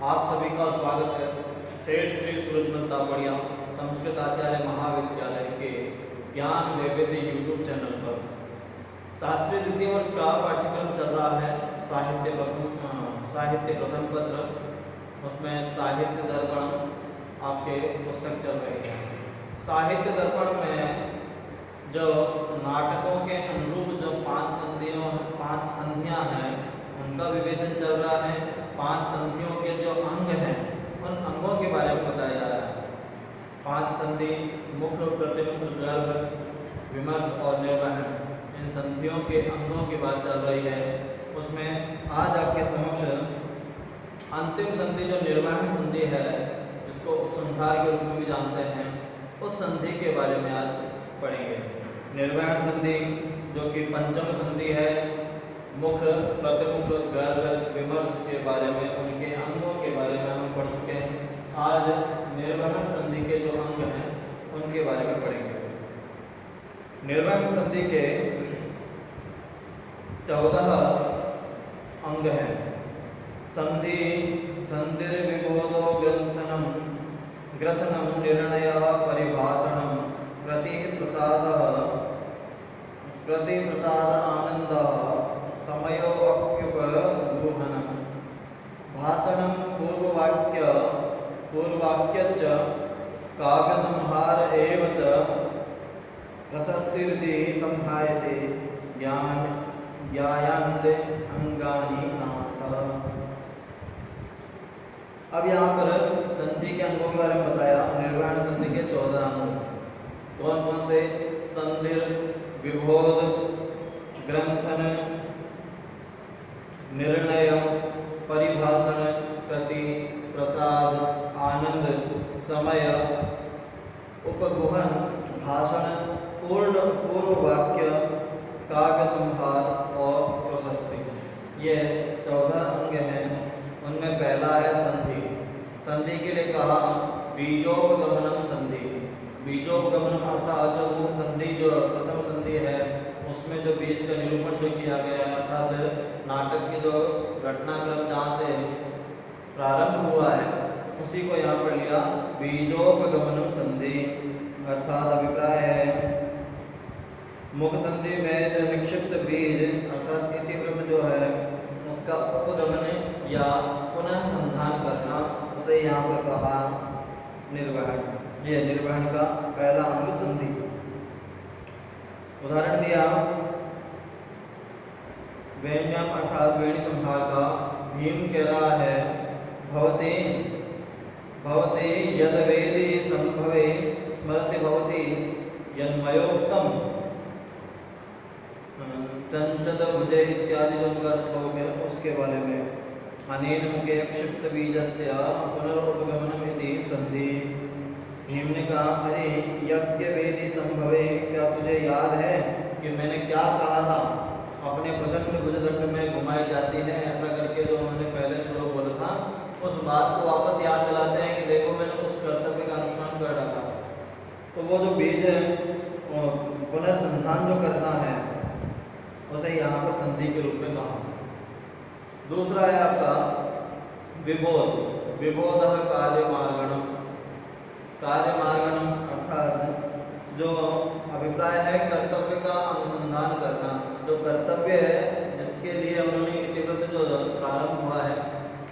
आप सभी का स्वागत है सेठ श्री सूरजमल तापड़िया संस्कृत आचार्य महाविद्यालय के ज्ञान वैविध्य यूट्यूब चैनल पर। शास्त्रीय द्वितीय वर्ष का पाठ्यक्रम चल रहा है साहित्य प्रथम पत्र, उसमें साहित्य दर्पण आपके पुस्तक चल रही है। साहित्य दर्पण में जो नाटकों के अनुरूप जो पांच संधियां हैं उनका विवेचन चल रहा है। 5 संधियों के जो अंग हैं उन अंगों के बारे में बताया जा रहा है। 5 संधि मुख, प्रतिमुख, गर्भ, विमर्श और निर्वहन, इन संधियों के अंगों की बात चल रही है। उसमें आज आपके समक्ष अंतिम संधि जो निर्वहन संधि है, जिसको उपसंहार के रूप में भी जानते हैं, उस संधि के बारे में आज पढ़ेंगे। निर्वहन संधि जो कि पंचम संधि है, मुख, प्रतिमुख, गर्भ, विमर्श के बारे में, उनके अंगों के बारे में हम पढ़ चुके हैं। आज निर्वहन संधि के जो अंग हैं उनके बारे में पढ़ेंगे। निर्वहन संधि के 14 अंग हैं। संधि संधिर्विबोधो ग्रथनम निर्णयः परिभाषणम प्रतिप्रसाद आनंदः समयोऽप्युपगूहनम् भाषणं पूर्ववाक्यच्च काव्यसंहार एव च प्रशस्तिरिति संभायते ज्ञायान्ते अंगानि नामतः। अब यहाँ पर संधि के अंगों के बारे में बताया। निर्वहन संधि के 14 अंग कौन कौन से? संधिर, विबोध, ग्रंथन, निर्णय, परिभाषण, प्रति, प्रसाद, आनंद, समय, उपगुहन, भाषण, पूर्व वाक्य, काव्य संहार और प्रशस्ति। ये 14 अंग हैं। उनमें पहला है संधि। संधि के लिए कहा बीजोपगमनम संधि। बीजोपगमनम अर्थात जो मुख्य संधि जो प्रथम संधि है उसमें जो बीज का निरूपण जो किया गया है, अर्थात नाटक की जो घटनाक्रम जहाँ से प्रारंभ हुआ है उसी को यहाँ पर लिया बीजोपगमनम संधि। अर्थात अभिप्राय है मुख संधि में जो निक्षिप्त बीज अर्थात इतिवृत्त जो है उसका उपगमन या पुनः संधान करना, उसे यहाँ पर कहा निर्वहन। ये निर्वहन का पहला अंग संधि। उदाहरण दिया वेण्यम अर्थात वेणी संहार का। भीम कह रहा है भवते यद वेदि संभवे स्मरति भवति यन्मयोक्तम चंचद भुजे इत्यादि जो उनका श्लोक है उसके बारे में। अनेन मुखे क्षिप्त बीजस्य पुनरुपगमनम इति संधि। भीम ने कहा अरे यज्ञ वेदी संभवे, क्या तुझे याद है कि मैंने क्या कहा था? अपने प्रचंड भुजदंड में घुमाई जाती है, ऐसा करके जो उन्होंने पहले श्लोक बोला था उस बात को वापस याद दिलाते हैं कि देखो मैंने उस कर्तव्य का अनुष्ठान कर डाला। तो वो जो बीज पुनर्संधान जो करना है उसे यहाँ पर संधि के रूप में कहा। दूसरा है आपका विबोध। विबोधः कार्यमार्गणम। कार्यमार्गणम अर्थात जो अभिप्राय है कर्तव्य का अनुसंधान करना। जो कर्तव्य है जिसके लिए उन्होंने इतिवृत्त जो प्रारंभ हुआ है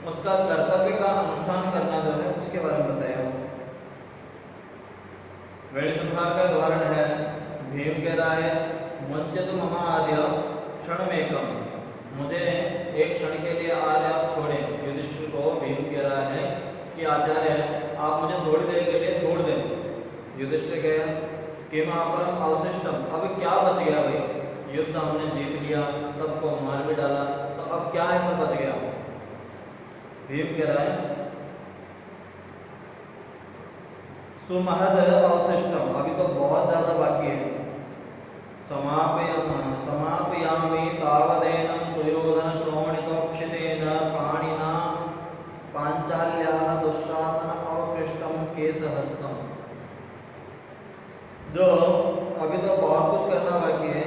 उसका कर्तव्य का अनुष्ठान करना जो है उसके बारे में बताया। वेणी संहार का उदाहरण है भीम कह रहा है वंचित मम आर्य क्षणमेकम, मुझे एक क्षण के लिए आर्य आप छोड़ें। युधिष्ठिर को भीम कह रहा है कि आचार्य आप मुझे थोड़ी देर के लिए छोड़ दें। युधिष्ठिर कह किमापरम अवशिष्टम, अब क्या बच गया भाई? युद्ध हमने जीत लिया, सबको मार भी डाला, तो अब क्या ऐसा बच गया? भीम कह रहा है सुमहद अवशिष्टम, अभी तो बहुत ज्यादा बाकी है। समापयामि तावदेनं सुयोधन श्रोणितोक्षितेन पाणिना पांचाल्याः दुःशासन अवकृष्टम केशहस्तम। जो अभी तो बहुत कुछ करना बाकी है।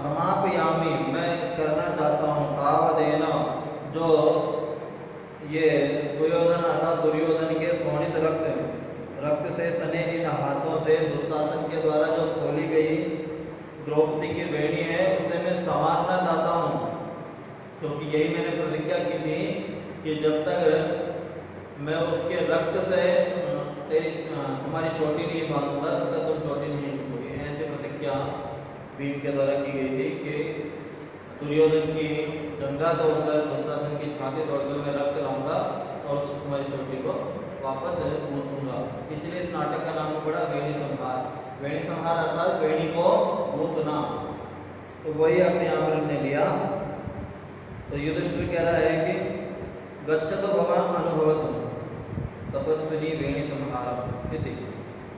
समापयामि, मैं करना चाहता हूँ। तावदेन, जो ये सुयोधन अर्थात दुर्योधन के शोणित रक्त से सने इन हाथों से दुशासन के द्वारा जो खोली गई द्रौपदी की वेणी है उसे मैं संवारना चाहता हूँ, क्योंकि यही मैंने प्रतिज्ञा की थी कि जब तक मैं उसके रक्त से तुम्हारी चोटी नहीं बांधूंगा तब तक तुम चोटी नहीं बांधोगे। ऐसी प्रतिज्ञा भीम के द्वारा की गई थी कि दुर्योधन की जंगा तोड़कर दुशासन की छाती तोड़कर मैं रक्त लाऊंगा और उस तुम्हारी चोटी को वापस गूंथूंगा। इसलिए इस नाटक का नाम पड़ा वेणी संहार। वेणी संहार अर्थात वेणी को गूंथना, तो वही अर्थ यहाँ पर हमने लिया। तो युधिष्ठिर कह रहा है कि गच्छतो भवान अनुभवतु तपस्विनी वेणी संहारम इति,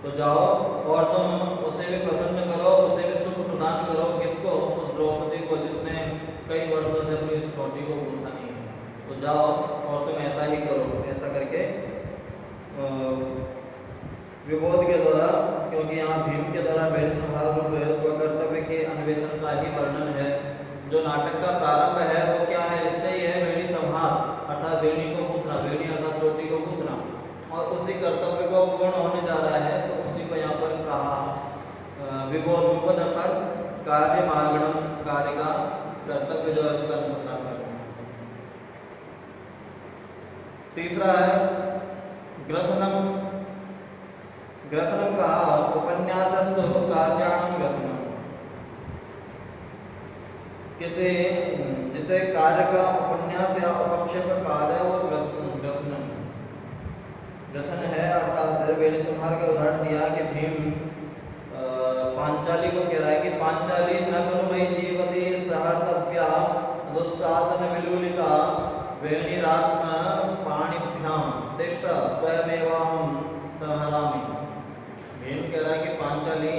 तो जाओ और तुम उसे भी प्रसन्न करो, उसे भी सुख प्रदान करो। किसको? उस द्रौपदी को जिसने कई वर्षों से अपनी इस चोटी को गूंथा नहीं है। तो जाओ और तुम ऐसा ही करो। ऐसा करके विबोध के द्वारा, क्योंकि यहाँ भीम के द्वारा वेणी संहार रूप स्वकर्तव्य के अन्वेषण का ही वर्णन है। जो नाटक का प्रारंभ है वो क्या है? इससे ही है वेणी संहार अर्थात वेणी को गूंथना, वेणी अर्थात चोटी को गूंथना, और उसी कर्तव्य को पूर्ण होने जा रहा है। तो उसी को यहाँ पर कहा विबोध अर्थात कार्य मार्गणम, कार्य का कर्तव्य जो है उसका अनुसंधान करना। तीसरा है ग्रथनम। ग्रथनम कहा उपन्यासस्तु कार्याणम ग्रथनम, किसी जिसे कार्य का उपन्यास या उपक्षेप कहा जाए वो ग्रथनम ग्रथन है। अर्थात वेणी संहार का उदाहरण दिया कि भीम पांचाली को कह रहा है कि पांचाली न खलु मयि जीवति सहर्तव्या दुस्साहसन विलुलिता वेणीरात्म पाणिभ्याम तिष्ठ स्वयमेवाहं संहरामि। भीम कह रहा है कि पांचाली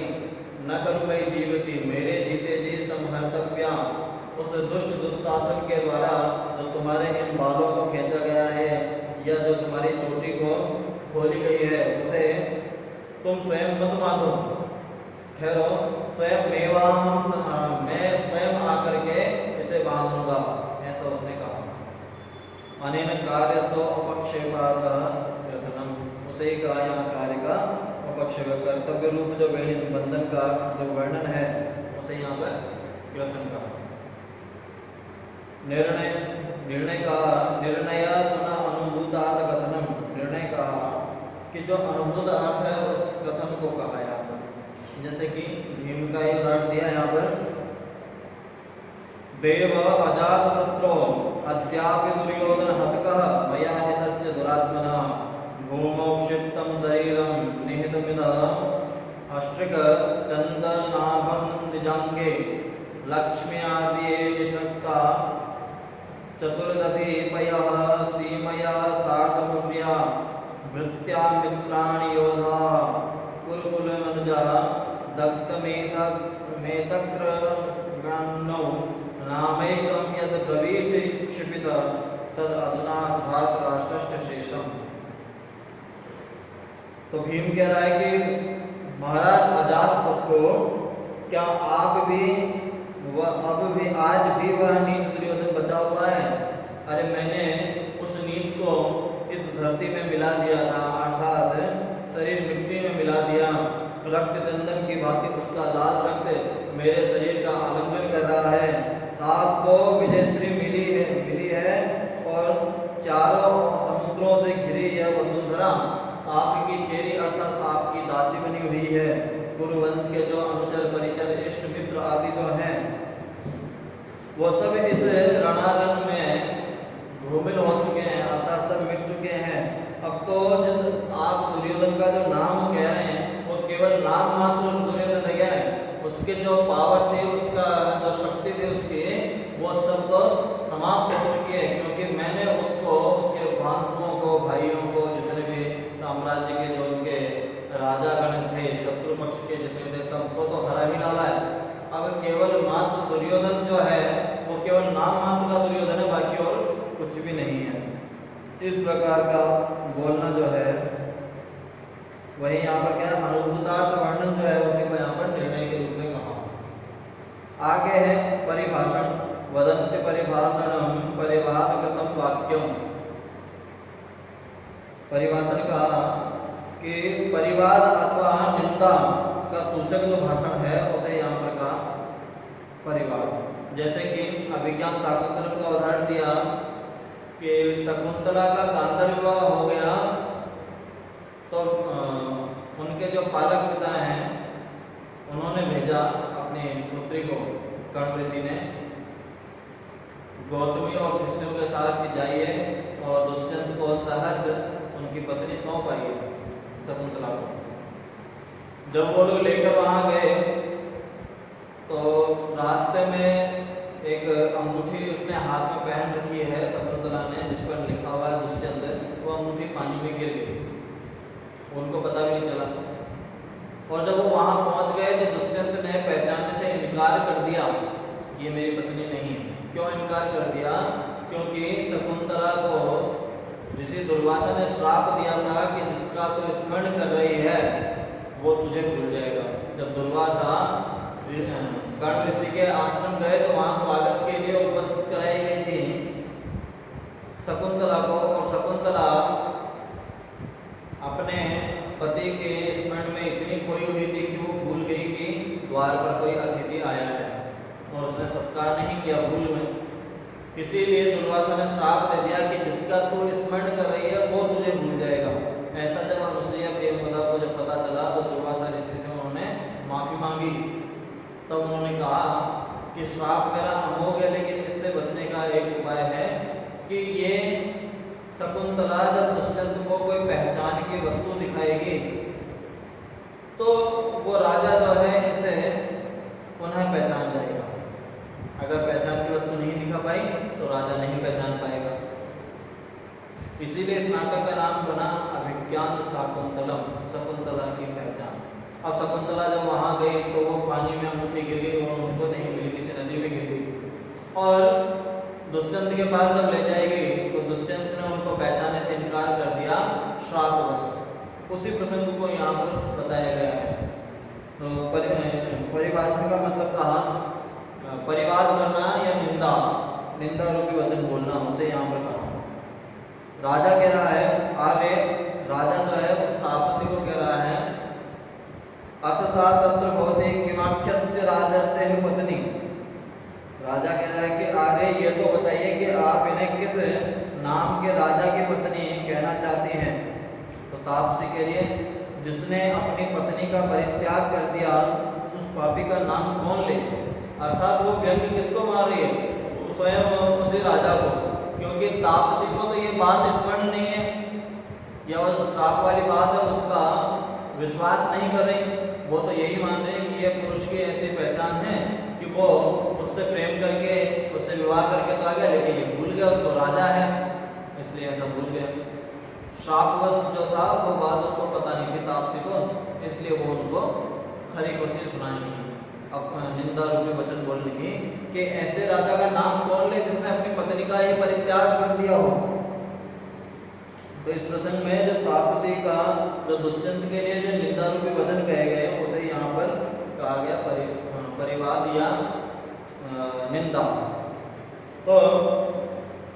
न खलु मयि जीवति, मेरे जीते जी संहर्तव्या, उस दुष्ट दुस्शासन के द्वारा जो तुम्हारे इन बालों को खींचा गया है या जो तुम्हारी चोटी को खोली गई है उसे तुम स्वयं मत बांधो, ठहरो, स्वयं मेवाहं संहरामि, मैं स्वयं आकर के इसे बांध लूंगा। ऐसा उसने कहा। अनेन कार्य सो अपक्षेपाद ग्रथनम, उसे ही कहा यहाँ कार्य का अपक्षेप, कर्तव्य रूप जो वेणी बंधन का जो वर्णन है उसे यहाँ पर ग्रथन का। निर्णय का निर्णय पुनः अनुभूतार्थ कथनम, निर्णय का कि जो अनुभूत अर्थ है उस कथन को कहा यहाँ पर। जैसे कि भीम का ही उदाहरण दिया यहाँ पर, देव अजात शत्रु अद्यापि दुर्योधन हतकः मया हितस्य दुरात्मना भूमौ क्षिप्तं शरीरं निहितमिद अष्ट्रिक चन्दनाभं निजांगे लक्ष्म्याद्ये निषक्ता चतुर्दधी पयः सीमया सार्धमुद्र्या भृत्या मित्राणि योधा कुरुकुलमनुजा दग्धमेतत्र ग्रान्नौ नामैकं यद् प्रविश्य क्षिपित तद अधुना धातराष्ट्रश्च शेषम्। तो भीम कह रहा है कि महाराज अजात शत्रु, क्या आप भी आज भी वह नीच दुर्योधन बचा हुआ है? अरे मैंने उस नीच को इस धरती में मिला दिया था, अर्थात शरीर मिट्टी में मिला दिया, रक्त चंदन की भांति उसका लाल रक्त मेरे शरीर का आलिंगन कर रहा है। आपको विजयश्री मिली है और चारों समुद्रों से घिरी यह वसुंधरा आपकी चेरी अर्थात आपकी दासी बनी हुई है। कुरुवंश के जो अनुचर परिचर इष्ट मित्र आदि जो हैं वो सब इस रणारण में धूमिल हो चुके हैं, अर्थात सब मिट चुके हैं। अब तो जिस आप दुर्योधन का जो नाम कह रहे हैं वो केवल नाम मात्र दुर्योधन रह गया है, उसके जो पावर थी, उसका जो शक्ति थी उसकी, वो सब तो समाप्त हो चुकी है। क्योंकि मैंने उसको, उसके बांधवों को, भाइयों को, जितने भी साम्राज्य के जो उनके राजागण थे, शत्रु पक्ष के जितने थे, सबको तो हरा ही डाला है। अब केवल मात्र दुर्योधन जो है वो केवल नाम मात्र का दुर्योधन है, बाकी और कुछ भी नहीं है। इस प्रकार का बोलना जो है वही यहाँ पर क्या अनुभूतार्थ वर्णन जो है उसी को यहाँ पर निर्णय के रूप में कहा। आगे है परिभाषण। वदन्ति परिभाषणम परिवाद कृतम वाक्यम। परिभाषण कहा कि परिवाद अथवा निंदा का सूचक जो भाषण है उसे यहाँ पर कहा परिवाद। जैसे कि अभिज्ञान शाकुंतलम का उदाहरण दिया कि शकुंतला का गांधर्व विवाह हो गया, तो उनके जो पालक पिता हैं उन्होंने भेजा अपनी पुत्री को, कण्व ऋषि ने, गौतमी और शिष्यों के साथ कि जाइए और दुष्यंत को सहर्ष उनकी पत्नी सौंप आइए शकुंतला को। जब वो लोग लेकर वहाँ गए तो रास्ते में एक अंगूठी उसने हाथ में पहन रखी है शकुंतला ने, जिस पर लिखा हुआ है दुष्यंत, वो अंगूठी पानी में गिर गई, उनको पता भी नहीं चला। और जब वो वहाँ पहुँच गए तो दुष्यंत ने पहचानने से इनकार कर दिया कि ये मेरी पत्नी नहीं है। क्यों इनकार कर दिया? क्योंकि शकुंतला को ऋषि दुर्वासा ने श्राप दिया था कि जिसका तो स्मरण कर रही है वो तुझे भूल जाएगा। जब दुर्वासा कण्व ऋषि के आश्रम गए तो वहाँ स्वागत के लिए उपस्थित कराई गई थी शकुंतला को, और शकुंतला अपने पति के स्मरण में इतनी खोई हुई थी कि वो भूल गई कि द्वार पर कोई अतिथि आया है और उसने सत्कार नहीं किया भूल में। इसीलिए दुर्वासा ने श्राप दे दिया कि जिसका तू स्मरण कर रही है वो तुझे भूल जाएगा। ऐसा जब अनुसुईया प्रेमवदा को जब पता चला तो दुर्वासा ऋषि से उन्होंने माफी मांगी। तब उन्होंने कहा कि श्राप मेरा अमोघ है, लेकिन इससे बचने का एक उपाय है कि ये शकुंतला जब दुष्यंत को कोई पहचान की वस्तु दिखाएगी तो वो राजा जो है इसे पुनः पहचान जाएगा। अगर पहचान की वस्तु नहीं दिखा पाई तो राजा नहीं पहचान पाएगा। इसीलिए इस नाटक का नाम बना अभिज्ञान शाकुंतलम, शकुंतला की पहचान। अब शकुंतला जब वहाँ गई तो वो पानी में अंगूठी गिर गई और उनको नहीं मिली, किसी नदी में गिर गई। और दुष्यंत के पास जब ले जाएगी तो दुष्यंत ने उनको पहचानने से इनकार कर दिया श्रापवश। उसी प्रसंग को यहाँ पर बताया गया है। तो परिभाषण का मतलब कहा परिवाद करना या निंदा, निंदा रूपी वचन बोलना, उसे यहाँ पर कहा। राजा कह रहा है आगे, राजा जो है उस तापसी को कह रहा है अथसा तत्र भवते किमाख्यस्य राजर्षे पत्नी। राजा कह रहा है कि आगे ये तो बताइए कि आप इन्हें किस नाम के राजा की पत्नी कहना चाहती हैं। तो तापसी कह रही है जिसने अपनी पत्नी का परित्याग कर दिया उस पापी का नाम कौन ले। अर्थात वो व्यंग्य किसको मार रही है? स्वयं उसी राजा को, क्योंकि तापसी को तो ये बात स्मरण नहीं है या वो श्राप वाली बात है उसका विश्वास नहीं कर रही। वो तो यही मान रहे हैं कि ये पुरुष की ऐसी पहचान है कि वो उससे प्रेम करके उससे विवाह करके तो आ गया, लेकिन ये भूल गया उसको राजा है, इसलिए ऐसा भूल गया। श्रापवश जो था वो बात उसको पता नहीं थी तापसी को, इसलिए वो उनको खरी कोशिश सुनाई अब निंदा रूपी वचन बोलने की कि ऐसे राजा का नाम कौन ले जिसने अपनी पत्नी का ये परित्याग कर दिया हो। तो इस प्रसंग में जो तापसी का जो दुष्यंत के लिए जो निंदा रूपी वचन कहे गए उसे यहाँ पर कहा गया परिवाद या निंदा। तो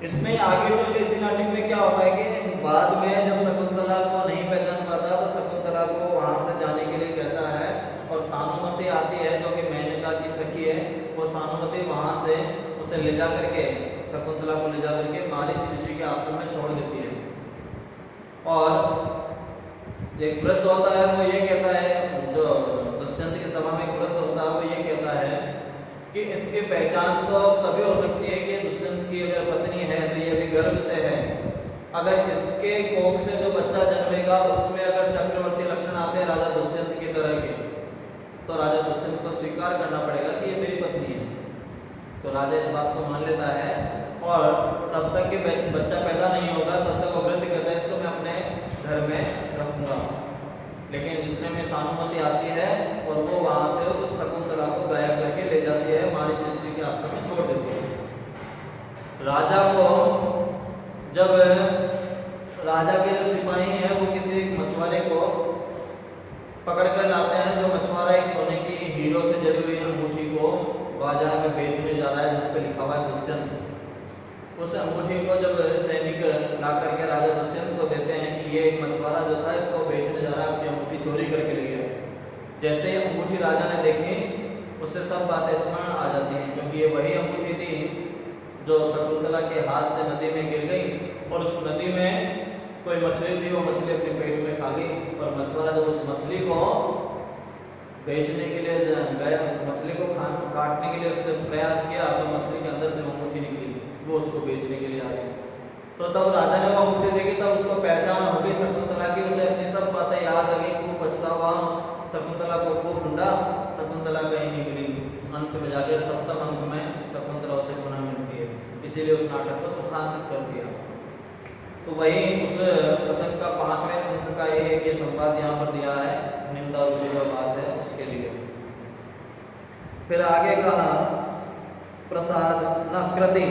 इसमें आगे चल के इसी नाटक में क्या होता है कि बाद में जब शकुंतला को नहीं पहचान पाता तो शकुंतला को वहाँ से जाने के लिए कहता है और सानुमति आती है जो कि मेनका की सखी है। वो सानुमति वहाँ से उसे ले जा करके शकुंतला को ले जा करके मारीच ऋषि के आश्रम में छोड़ देती है। और एक वृद्ध होता है वो ये कहता है, जो दुष्यंत की सभा में एक वृद्ध होता है वो ये कहता है कि इसकी पहचान तो तभी हो सकती है कि दुष्यंत की अगर पत्नी है तो ये भी गर्भ से है। अगर इसके कोख से जो बच्चा जन्मेगा उसमें अगर चक्रवर्ती लक्षण आते हैं राजा दुष्यंत की तरह के, तो राजा दुष्यंत को स्वीकार करना पड़ेगा कि ये मेरी पत्नी है। तो राजा इस बात को मान लेता है और तब तक कि बच्चा पैदा नहीं होगा तब तक वो वृद्ध कहता है इसको मैं अपने घर में रखूँगा। लेकिन जितने में सानुमति आती है और वो वहाँ से उस शकुंतला को गायब करके ले जाती है, मारीच ऋषि के आश्रम में छोड़ देती है। राजा को जब राजा के जो सिपाही हैं वो किसी मछुआरे को पकड़ कर लाते हैं, जो मछुआरा एक सोने की हीरो से जड़ी हुई अंगूठी को बाजार में बेचने जा रहा है जिस पे लिखा हुआ है दुष्यंत। उस अंगूठी को जब सैनिक ला करके राजा दुष्यंत को देते हैं कि ये एक मछुआरा जो था इसको बेचने जा रहा है, आपकी अंगूठी चोरी करके ले गया। जैसे ही अंगूठी राजा ने देखी उससे सब बातें स्मरण आ जाती हैं, क्योंकि ये वही अंगूठी थी जो शकुंतला के हाथ से नदी में गिर गई और उस नदी में कोई मछली थी, वो मछली अपने पेट में खा गई। और मछुआरा जब उस मछली को बेचने के लिए गया, मछली को काटने के लिए उसने प्रयास किया तो मछली के अंदर से वो अंगूठी निकली, वो उसको बेचने के लिए आ गई। तो तब राजा ने वो अंगूठी देखी, तब उसको पहचान हो गई शकुंतला की, उसे अपनी सब बातें याद आ गई, खूब पछतावा, शकुंतला को खूब ढूंढा, शकुंतला कहीं नहीं मिली। अंत में जाकर सप्तम अंक में शकुंतला उसे पुनः मिलती है, इसीलिए उस नाटक को सुखांकित कर दिया। तो वही उस प्रसंग का 5वें अंक का एक ये संवाद यहाँ पर दिया है, निंदा रूपी जो बात है उसके लिए। फिर आगे कहा प्रसाद न कृति,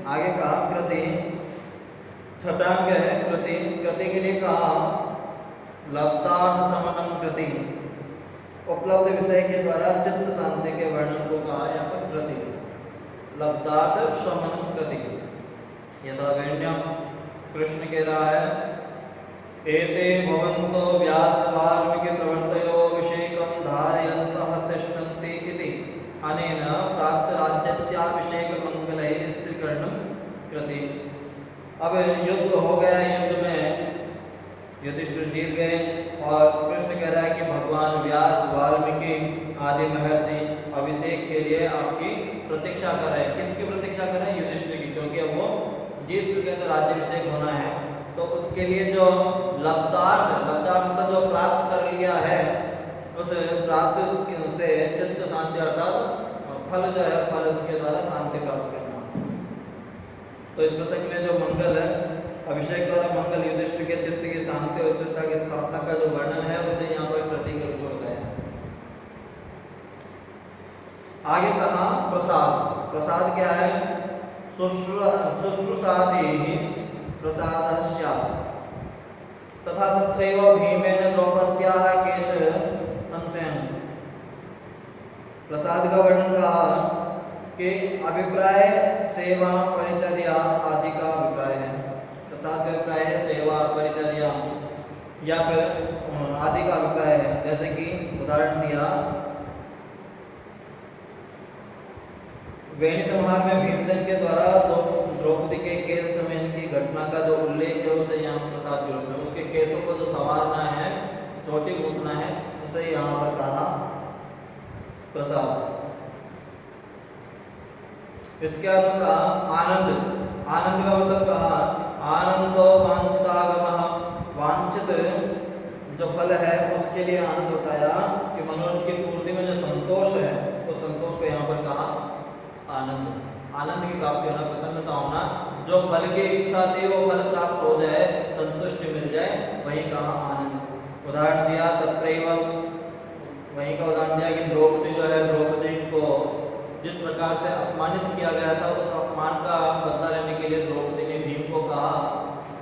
आगे कहा कृति, छठा अंक है कृति। कृति के लिए कहा लब्धार्थ समनम कृति, उपलब्ध विषय के द्वारा चित्त शांति के वर्णन को कहा यहाँ पर कृति, लब्धार्थ समनम कृति। यथा वेण्यम, कृष्ण कह रहा है एते भवन्तो व्यास वाल्मीकि प्रवर्तयो विषेकं धारयन्तः तिष्ठन्ति इति अनेन प्राप्त राज्यस्याभिषेक मंगलैः स्त्रीकरणं कृति। अब युद्ध हो गया, युद्ध में युधिष्ठिर जीत गए और कृष्ण कह रहा है कि भगवान व्यास, वाल्मीकि आदि महर्षि अभिषेक के लिए आपकी प्रतीक्षा कर रहे हैं। किसकी प्रतीक्षा कर रहे हैं? युधिष्ठिर की, क्योंकि अब वो जीत चुके तो राज्याभिषेक होना है। तो उसके लिए जो लब्धार्थ का जो प्राप्त कर लिया है, उस प्राप्त से चित्त शांति अर्थात फल जो है, फल के द्वारा शांति प्राप्त करना। तो इस प्रसंग में जो मंगल है, अभिषेक द्वारा मंगल, युधिष्ठिर के चित्त की शांति और स्थिरता की स्थापना का जो वर्णन है उसे यहाँ पर प्रतीक के रूप में बताया। आगे कहा प्रसाद। प्रसाद क्या है? शुश्रूषादि प्रसादः स्यात् तथा तत्रैव भीमेन द्रौपद्याः केश संशयम्। प्रसाद का वर्णन कहा कि अभिप्राय सेवा परिचर्या आदि का अभिप्राय है। प्रसाद का अभिप्राय है सेवा, परिचर्या या फिर आदि का अभिप्राय है। जैसे कि उदाहरण दिया, वेणी संहार में भीमसेन के द्वारा द्रौपदी के केश समेन की घटना का जो उल्लेख है उसे यहाँ प्रसाद के रूप में, उसके केशों को जो संवारना है, चोटी गूंथना है, उसे यहाँ पर कहा प्रसाद। इसके बाद कहा आनंद। आनंद का मतलब कहा आनंदो वांछितागमः, वांछित जो फल है उसके लिए आनंद बताया कि मनोरथ की पूर्ति में जो संतोष है, उस संतोष को यहाँ पर कहा आनंद। आनंद की प्राप्ति होना, प्रसन्नता होना, जो फल की इच्छा थी वो फल प्राप्त हो जाए, संतुष्टि मिल जाए, वही कहा आनंद। उदाहरण दिया तत्रैव, वहीं का उदाहरण दिया कि द्रौपदी जो है, द्रौपदी को जिस प्रकार से अपमानित किया गया था, उस अपमान का बदला लेने के लिए द्रौपदी ने भीम को कहा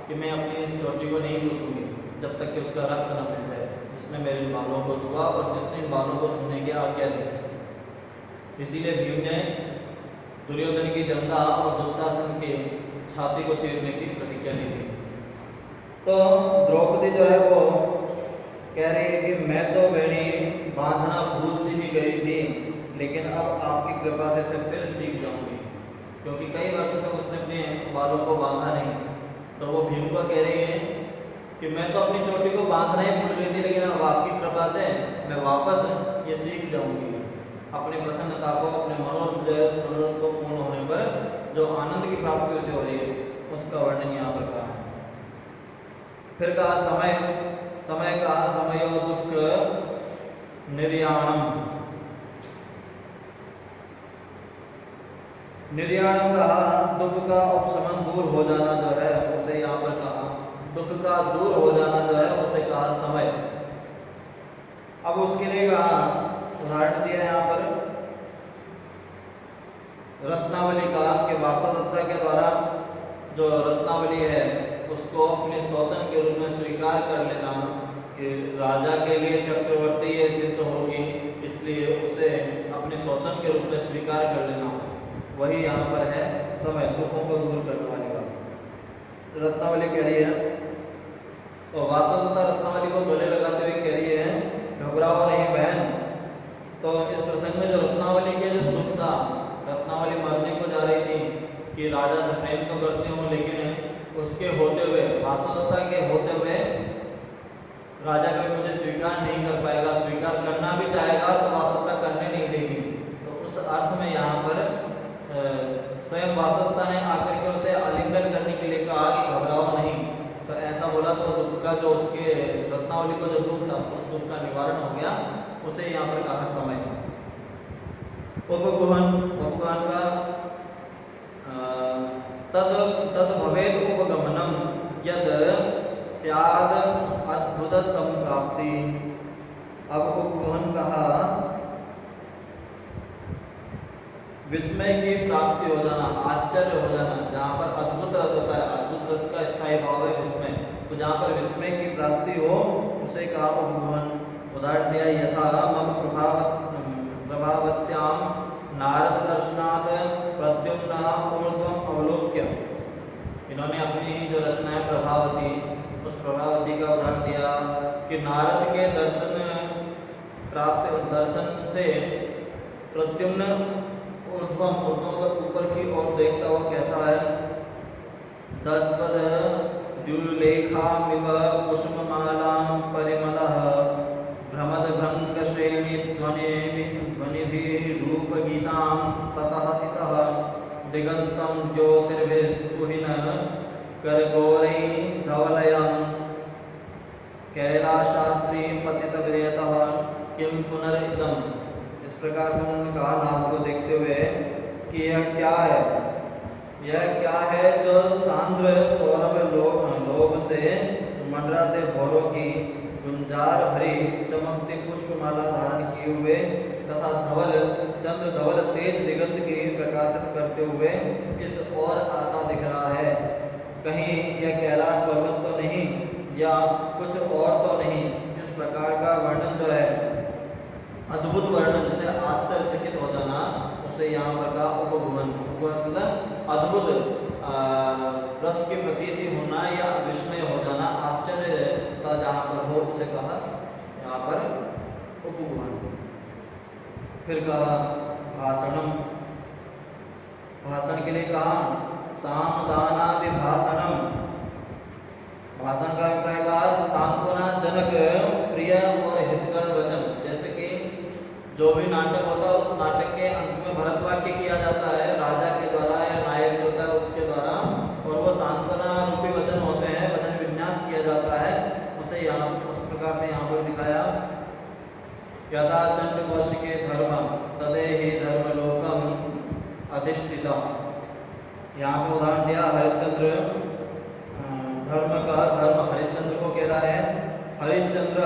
कि मैं अपनी इस चोटी को नहीं गूंथूंगी जब तक कि उसका रक्त न मिल जाए, जिसने मेरे बालों को छुआ और जिसने इन बालों को छूने की आज्ञा दी। इसीलिए भीम ने दुर्योधन की जंगा और दुशासन की छाती को चीरने की प्रतिज्ञा ली थी। तो द्रौपदी जो है वो कह रही है कि मैं तो वेणी बांधना भूल सी भी गई थी, लेकिन अब आपकी कृपा से इसे फिर सीख जाऊंगी, क्योंकि कई वर्षों तक उसने अपने बालों को बांधा नहीं। तो वो भीम को कह रही है कि मैं तो अपनी चोटी को बांधना ही भूल गई थी, लेकिन अब आपकी कृपा से मैं वापस ये सीख जाऊंगी। अपनी प्रसन्नता को, अपने मनोरथ जो है, उस मनोरथ को पूर्ण होने पर जो आनंद की प्राप्ति उसे हो रही है, उसका वर्णन यहाँ पर कहा है। फिर कहा समय। समय कहा समयो दुख निर्याणम। निर्याणम कहा दुख का उपशमन, दूर हो जाना जो है उसे यहाँ पर कहा, दुख का दूर हो जाना जो है उसे कहा समय। अब उसके लिए कहा उदाहरण दिया यहाँ पर रत्नावली का, कि वासवदत्ता के द्वारा जो रत्नावली है उसको अपने सौतन के रूप में स्वीकार कर लेना, कि राजा के लिए चक्रवर्ती ये सिद्ध होगी, इसलिए उसे अपने सौतन के रूप में स्वीकार कर लेना, वही यहाँ पर है समय, दुखों को दूर करने वाली बात। रत्नावली कह रही है और वासवदत्ता रत्नावली को गले लगाते हुए कह रही है, घबराओ नहीं बहन। तो इस प्रसंग में जो रत्नावली के जो दुख था, रत्नावली मरने को जा रही थी कि राजा से प्रेम तो करती हूँ, लेकिन उसके होते हुए, वासवदत्ता के होते हुए राजा कभी मुझे स्वीकार नहीं कर पाएगा, स्वीकार करना भी चाहेगा तो वासवदत्ता करने नहीं देगी। तो उस अर्थ में यहाँ पर स्वयं वासवदत्ता ने आकर के उसे आलिंगन करने के लिए कहा कि घबराओ नहीं। तो ऐसा बोला तो दुख का जो उसके रत्नावली को जो दुख था, उस दुख का निवारण हो गया। उसे यहाँ पर कहा समय। उपगहन का तद भवेद उपगमनम यद स्याद अद्भुत संप्राप्ति। अब उपगहन कहा विस्मय की प्राप्ति हो जाना, आश्चर्य हो जाना। जहाँ पर अद्भुत रस होता है, अद्भुत रस का स्थायी भाव है विस्मय, तो जहाँ पर विस्मय की प्राप्ति हो उसे कहा उपगमन। उदाहरण दिया, यथा मम प्रभावत्याम नारद दर्शनाद प्रद्युम्न ऊर्ध्वम अवलोक्य। इन्होंने अपनी जो रचना है प्रभावती, उस प्रभावती का उदाहरण दिया कि नारद के दर्शन से प्रद्युम्न ऊर्ध्वम ऊपर की ओर देखता हुआ कहता है, तद्वद द्युलेखामिव कुसुममालां परिमलः भ्रमद भृंग श्रेणी ध्वनिभिरूपगीतां ततः इतः दिगन्तं ज्योतिर्भिस्तुहिन करगौरै धवलयं कैलाशाद्रि पतितवेतः किं पुनरिदम्। इस प्रकार से उन्होंने कहा नारद को देखते हुए कि यह क्या है, यह क्या है जो सांद्र सौरभ लोभ से मंडराते भौरों की गुंजार भरी चमकती पुष्पमाला धारण किए हुए तथा धवल चंद्र धवल तेज दिगंत की प्रकाशित करते हुए इस ओर आता दिख रहा है। कहीं यह कैलाश पर्वत तो नहीं या कुछ और तो नहीं। इस प्रकार का वर्णन जो है, अद्भुत वर्णन, जिसे आश्चर्यचकित हो जाना, उसे यहाँ पर का उपगमन। मतलब अद्भुत रस की प्रतीति होना या विस्मय हो जाना, आश्चर्यता जहाँ पर हो उसे कहा यहाँ पर उपगमन। फिर कहा भाषणम, भाषण के लिए कहा सामदानादि भाषणम। भाषण का अभिप्राय कहा सांत्वनाजनक प्रिय और हितकर वचन। जैसे कि जो भी नाटक होता है उस नाटक के अंत में भरतवाक्य किया जाता है राजा के द्वारा या नायक जो होता है उसके द्वारा, और वो सांत्वना रूपी वचन होते हैं, वचन विन्यास किया जाता है। उसे यहाँ उस प्रकार से यहाँ पर दिखाया, यथा चंड कौशिके धर्म तदे ही धर्मलोकम अधिष्ठिता। यहाँ पे उदाहरण दिया हरिश्चंद्र, धर्म का धर्म हरिश्चंद्र को कह रहा है, हरिश्चंद्र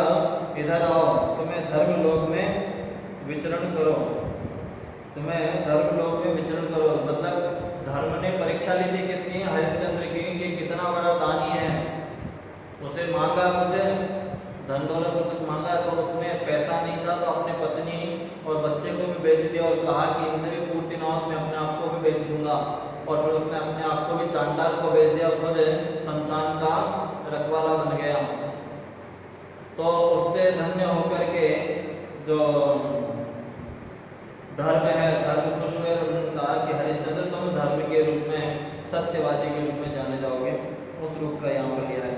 इधर आओ, तुम्हें धर्मलोक में विचरण करो, तुम्हें धर्मलोक में विचरण करो। मतलब धर्म ने परीक्षा ली थी किसकी, हरिश्चंद्र की, कि कितना बड़ा दानी है। उसे मांगा कुछ धन दौलत को, कुछ मांगा तो उसने पैसा नहीं था तो अपने पत्नी और बच्चे को भी बेच दिया और कहा कि इनसे भी पूर्ति ना हो मैं अपने आप को भी बेच दूंगा। और फिर उसने अपने आप को भी चांडाल को बेच दिया, खुद शमशान का रखवाला बन गया। तो उससे धन्य होकर के जो धर्म है, धर्म खुश हुए, उन्होंने कहा कि हरिश्चंद्र तुम धर्म के रूप में, सत्यवादी के रूप में जाने जाओगे। उस रूप का यहाँ पर लिया है।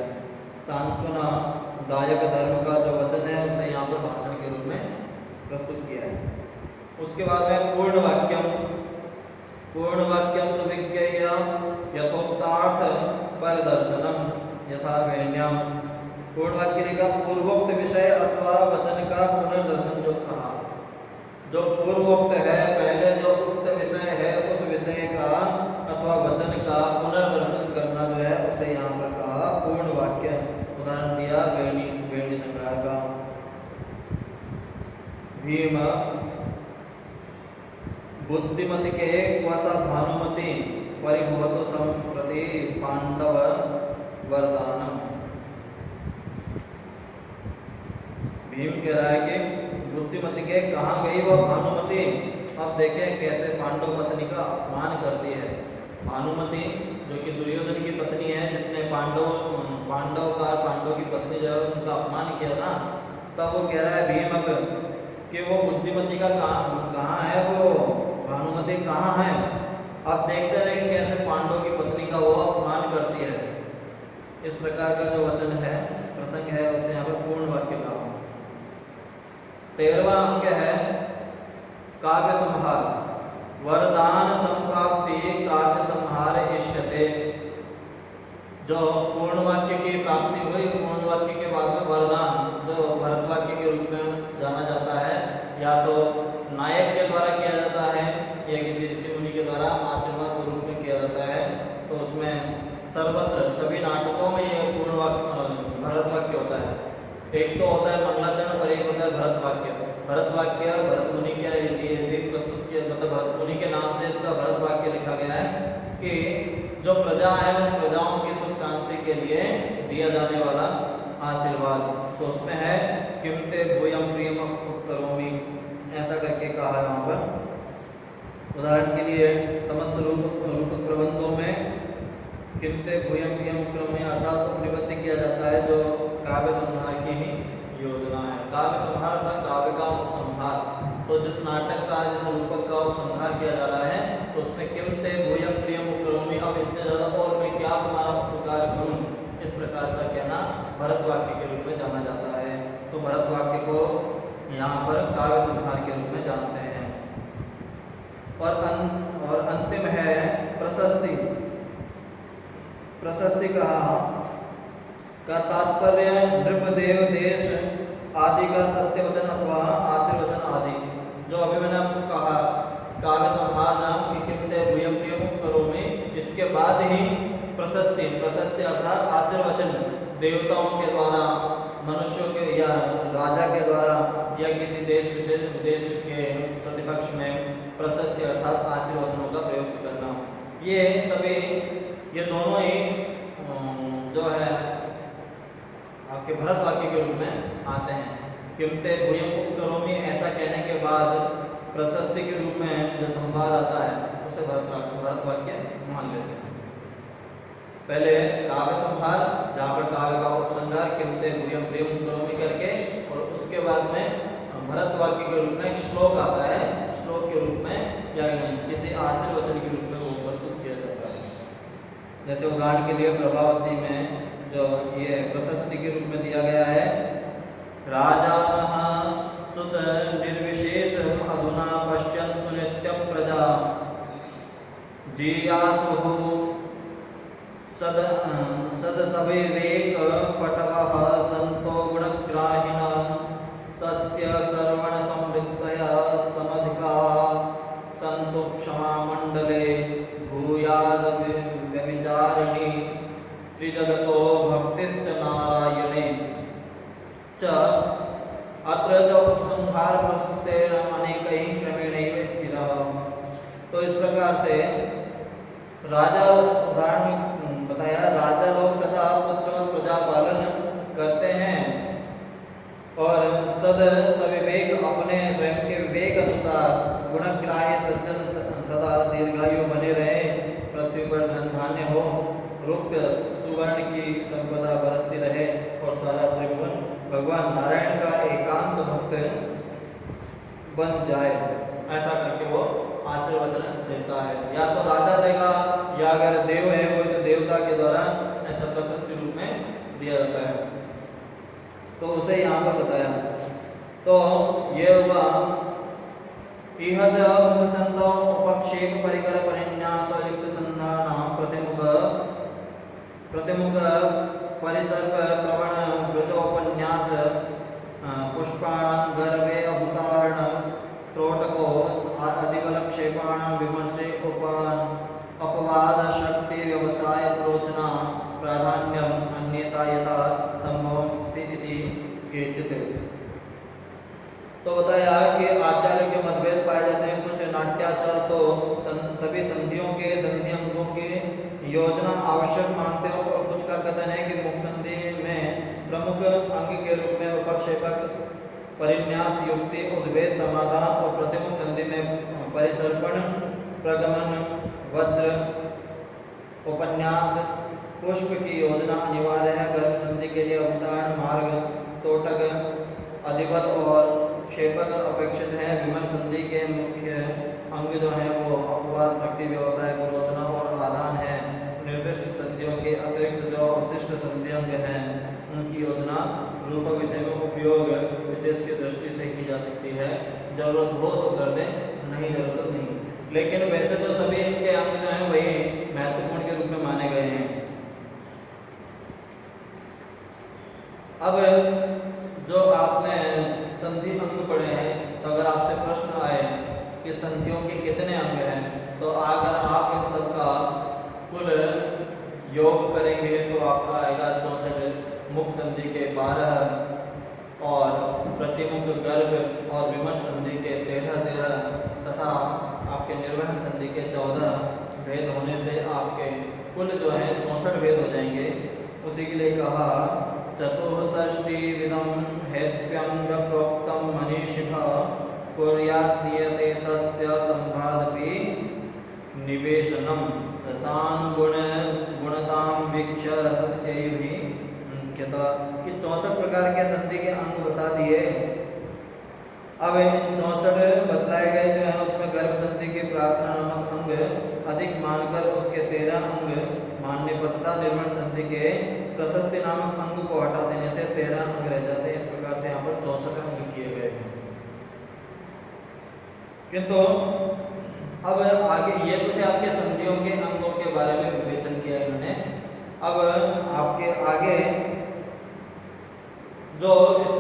सांत्वना दायक धर्म का जो वचन है उसे यहाँ पर भाषण के रूप में प्रस्तुत किया है। उसके बाद में पूर्ण वाक्यम, पूर्ण वाक्यम तो विज्ञेय यथोक्तार्थ परदर्शनम यथा वेण्यम। पूर्ण वाक्य लिखा पूर्वोक्त विषय अथवा वचन का पुनर्दर्शन। जो कहा जो पूर्वोक्त है, पहले जो उक्त विषय है उस विषय का अथवा वचन का पुनर्दर्शन करना जो है उसे यहाँ पर कहा पूर्ण वाक्य। उदाहरण दिया वेणी संहार का। भीम बुद्धिमति के क्वसा भानुमति परिभवतु संप्रति पांडव वरदानम। भीम कह रहा है कि बुद्धिमति के कहाँ गई वह भानुमति, अब देखें कैसे पांडव पत्नी का अपमान करती है। भानुमति जो कि दुर्योधन की पत्नी है, जिसने पांडव की पत्नी जो है उनका अपमान किया था, तब वो कह रहा है भीम अब कि वो बुद्धिमती का कहाँ है, वो भानुमति कहाँ है। अब देखते रहे कि कैसे पांडव की पत्नी का वो अपमान करती है। इस प्रकार का जो वचन है, प्रसंग है, उसे यहाँ पर पूर्ण वाक्य कहा। 13वां अंग है काव्य संहार। वरदान संप्राप्ति काव्य संहार इष्यते। जो पूर्ण वाक्य की प्राप्ति हुई, पूर्ण वाक्य के बाद में वरदान जो भरत वाक्य के रूप में जाना जाता है, या तो नायक के द्वारा किया जाता है या किसी ऋषि मुनि के द्वारा आशीर्वाद स्वरूप में किया जाता है। तो उसमें सर्वत्र सभी नाटकों में यह पूर्ण वाक्य भरत वाक्य होता है। एक तो होता है मंगलाचरण और एक होता है भरत वाक्य। भरत वाक्य भरत मुनि के लिए भी प्रस्तुत किया, मतलब भरत मुनि के नाम से इसका भरत वाक्य लिखा गया है कि जो प्रजा है उन प्रजाओं की सुख शांति के लिए दिया जाने वाला आशीर्वाद। तो उसमें है किमते भूयम प्रियम उपकरोमि, ऐसा करके कहा है वहाँ पर। उदाहरण के लिए समस्त रूपक प्रबंधों में किमते भूयम प्रियम उपकरोमि अर्थात उपनिबद्ध किया जाता है जो काव्य संहार की ही योजना है। काव्य संहार अर्थात काव्य का उपसंहार। तो जिस नाटक का, जिस रूपक का उपसंहार किया जा रहा है, तो उसमें किमते भूयम प्रियम उपकरोमि, अब इससे ज़्यादा और मैं क्या तुम्हारा उपकार करूँ, इस प्रकार का कहना भरत वाक्य के रूप में जाना जाता है। तो भरत वाक्य को यहाँ पर काव्य संहार के रूप में जानते हैं। और अंतिम है प्रशस्ति। प्रशस्ति का तात्पर्य नृपदेव देश आदि का सत्यवचन अथवा आशीर्वचन आदि। जो अभी मैंने आपको कहा काव्य संहार नाम कि किमते भूयम प्रियम उपकरोमि, इसके बाद ही प्रशस्ति अर्थात आशीर्वचन देवताओं के द्वारा, मनुष्यों के या राजा के द्वारा या किसी देश विशेष विदेश के प्रतिपक्ष में प्रशस्ति अर्थात आशीर्वचनों का प्रयोग करना। ये दोनों ही जो है आपके भरत वाक्य के रूप में आते हैं। किमते भूयम उपकरोमि ऐसा कहने के बाद प्रशस्ति के रूप में जो संवाद आता है उसे भरत वाक्य मान लेते हैं। पहले काव्य संहार, जहाँ पर काव्य का उपसंहार किमते भूयम प्रियम उपकरोमि करके, और उसके बाद में भरत वाक्य के रूप में एक श्लोक आता है। श्लोक के रूप में या किसी आशीर्वचन के रूप में वो प्रस्तुत किया जाता है। जैसे उदाहरण के लिए प्रभावती में जो ये प्रशस्ति के रूप में दिया गया है, राजानः सुत निर्विशेषम् अधुना पश्यन्तु नित्यं प्रजा जीयासुः सदसविवेक पटवः सन्तो गुणग्राहिणः सस्य श्रवण समृद्धया समधिका सन्तु क्षमामण्डले भूयाद व्यभिचारिणी त्रिजगतो भक्तिश्च नारायणे च। अत्र च उपसंहार प्रशस्तेन अनेकैः क्रमेणैव स्थिरः। तो इस प्रकार से राजा, उदाहरण में बताया, राजा लोग सदा पुत्रवत प्रजा पालन करते हैं और सविवेक अपने स्वयं के विवेक अनुसार गुणग्राह्य सज्जन सदा दीर्घायु बने रहे, पृथ्वी पर धन धान्य हो, रुप्य सुवर्ण की संपदा बरसती रहे और सारा त्रिभुवन भगवान नारायण का एकांत भक्त बन जाए, ऐसा करके वो आशीर्वचन देता है। या तो राजा देगा या अगर देव है वो तो देवता के द्वारा ऐसा प्रशस्ति रूप में दिया जाता है। तो उसे यहाँ पर बताया। तो ये हुआ इह च मुखसंतो उपक्षेप परिकर परिन्यास युक्त संधानाम प्रतिमुख परिसर्प प्रवण व्रजोपन्यास पुष्पाणां गर्भे अभूतारण त्रोटको अधिबलक्षेपाणां विमर्शे अपवाद शक्ति व्यवसाय प्रोचना प्राधान्यम अन्येषा यथा संभवं स्थिति केचित्। तो बताया कि आचार्य के मतभेद पाए जाते हैं। कुछ नाट्याचार तो सभी संधियों के संधि अंगों की योजना आवश्यक मानते हो, और कुछ का कथन है कि मुख संधि में प्रमुख अंग के रूप में उपक्षेपक, परिन्यास, युक्ति, उद्भेद, समाधान, और प्रतिमुख संधि में परिसर्पण, प्रगमन, वज्र, उपन्यास पुष्प की योजना अनिवार्य है। गर्भ संधि के लिए अवतरण मार्ग, तोटक, अधिपत और क्षेपक अपेक्षित है। विमर्श संधि के मुख्य अंग जो है वो अपवाद, शक्ति, व्यवसाय, पुरोचना और आदान है। निर्दिष्ट संधियों के अतिरिक्त जो अवशिष्ट संधि अंग हैं उनकी योजना रूपक विषय में उपयोग विशेष की दृष्टि से की जा सकती है। जरूरत हो तो कर दें, नहीं जरूरत तो नहीं। लेकिन वैसे तो सभी इनके अंग जो हैं वही महत्वपूर्ण के रूप में माने गए हैं। अब जो आपने संधि अंग पढ़े हैं, तो अगर आपसे प्रश्न आए कि संधियों के कितने अंग हैं, तो अगर आप इन सब का कुल योग करेंगे तो आपका आएगा 64। मुख संधि के 12 और प्रतिमुख, गर्भ और विमर्श संधि के 13 तथा आपके निर्वहन संधि के 14 भेद होने से आपके कुल जो है 64 भेद हो जाएंगे। उसी के लिए कहा चतुष्षष्टि विदम हेत्व्यंग प्रोक्तम मनीषिभः कुर्यात् नियते तस्य संवादपि निवेशनम रसानुगुण गुणताम वीक्ष्य रसस्यैहि। कहता कि 64 प्रकार के संधि के अंग बता दिए। अब इन 64 बतलाए गए जो है उसमें गर्भ संधि की प्रार्थना नामक अंग अधिक मानकर उसके 13 अंग मानने पर तथा निर्वहन संधि के प्रशस्ति नामक अंग को हटा देने से 13 अंग रह जाते हैं। इस प्रकार से यहाँ पर 64 अंग किए गए हैं। किंतु अब आगे ये तो थे आपके संधियों के अंगों के बारे में विवेचन किया इन्होंने। अब आपके आगे जो इस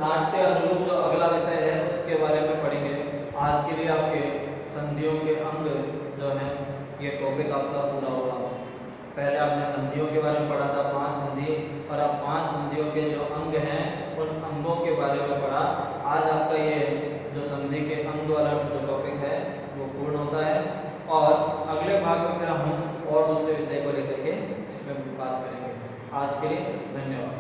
नाट्य अनुरूप जो अगला विषय है उसके बारे में पढ़ेंगे। आज के लिए आपके संधियों के अंग जो हैं ये टॉपिक आपका पूरा होगा। पहले आपने संधियों के बारे में पढ़ा था 5 संधि, और अब 5 संधियों के जो अंग हैं उन अंगों के बारे में पढ़ा। आज आपका ये जो संधि के अंग वाला जो टॉपिक है वो पूर्ण होता है, और अगले भाग में फिर हम और दूसरे विषय को लेकर के इसमें बात करेंगे। आज के लिए धन्यवाद।